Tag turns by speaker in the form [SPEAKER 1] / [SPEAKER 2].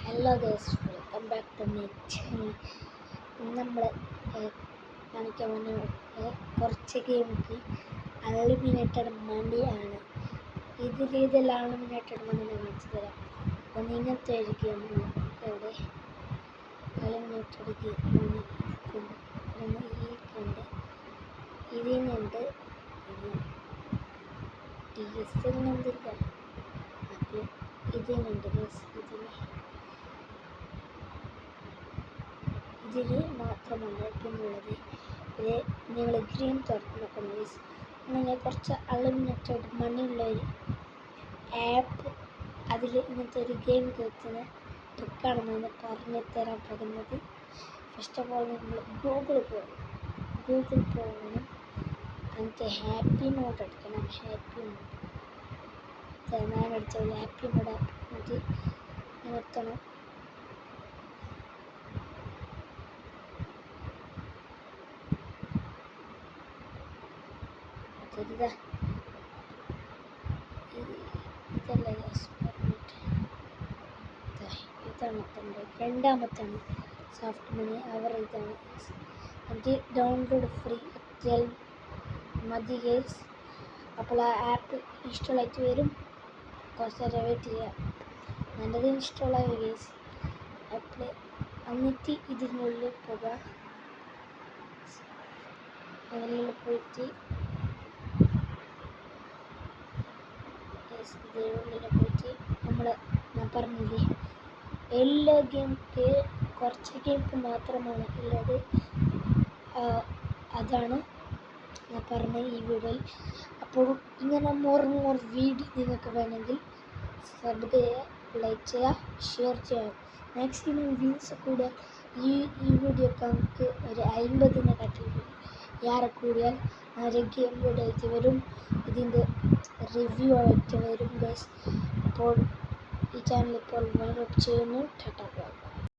[SPEAKER 1] Hello guys, welcome back to my channel. നമ്മൾ കാണിക്കാൻ വന്ന കുറച്ച് ഗെയിമിക്ക് അൺലിമിറ്റഡ് മണിയാണ്. ഇതിൽ അൺലിമിറ്റഡ് മണി ഞാൻ കാണിച്ചു തരാം. അപ്പം ഇങ്ങനത്തെ ഒരു ഗെയിമാണ് ഇവിടെ അൺലിമിറ്റഡ് മണി ഉണ്ട്. ഇതിനുണ്ട് DSL-നെന്തില്ല, അപ്പോൾ ഇതിനുണ്ട് ഗൈസ്. ഇതിൽ മാത്രമല്ല പിന്നുള്ളത്. ഇത് നിങ്ങൾ ഗ്രീൻ തുറക്കണം ഗൈസ്. അങ്ങനെ കുറച്ച് അൺലിമിറ്റഡ് മണിയുള്ള ഒരു ആപ്പ്, അതിൽ ഇങ്ങനത്തെ ഒരു ഗെയിം കയറ്റുന്ന ട്രിക്കാണ് ഞാൻ പറഞ്ഞു തരാൻ പോകുന്നത്. ഫസ്റ്റ് ഓഫ് ഓൾ നമ്മൾ ഗൂഗിൾ പോകണം. എന്നിട്ട് ഹാപ്പി മോഡ് എടുക്കണം. ഹാപ്പി മോഡ് ഞാൻ അടിച്ചത് ഹാപ്പി മോഡ് ആക്കിയിട്ട് നിർത്തണം. ഇതല്ല ഇതാണ് രണ്ടാമത്താണ് സോഫ്റ്റ് മണി. അവർ ഇതാണ് എനിക്ക് ഡൗൺലോഡ് ഫ്രീ എത്തിയാൽ മതി ഗൈസ്. അപ്പോൾ ആ ആപ്പ് ഇൻസ്റ്റാൾ ആയിട്ട് വരും. കുറച്ച് നേരം വെയിറ്റ് ചെയ്യാം. നല്ലത് ഇൻസ്റ്റാൾ ആയി ഗൈസ്. അപ്പോൾ എന്നിട്ട് ഇതിനുള്ളിൽ പോകാം. അതിനുള്ളിൽ പോയിട്ട് ഞാൻ പറഞ്ഞില്ലേ, എല്ലാ ഗെയിമിക്ക് കുറച്ച് ഗെയിമിക്ക് മാത്രമാണ് ഉള്ളത്. അതാണ് ഞാൻ പറഞ്ഞ ഈ വീഡിയോയിൽ. അപ്പോൾ ഇങ്ങനെ മോർ വീഡിയോ നിങ്ങൾക്ക് വേണമെങ്കിൽ സബ് ചെയ്യുക, ലൈക്ക് ചെയ്യുക, ഷെയർ ചെയ്യുക. മാക്സിമം വ്യൂസ് കൂടിയാൽ ഈ വീഡിയോക്ക് നമുക്ക് ഒരു 50 ഏറെ കൂടിയാൽ ഒരു ഗെയിം വീഡിയോ ആയിട്ട് വരും. ഇതിൻ്റെ റിവ്യൂ ആയിട്ട് വരും ഗൈസ്. അപ്പോൾ ഈ ചാനൽ ഇപ്പോൾ വൈൻഡ് അപ്പ് ചെയ്യുന്നു. Tata bye.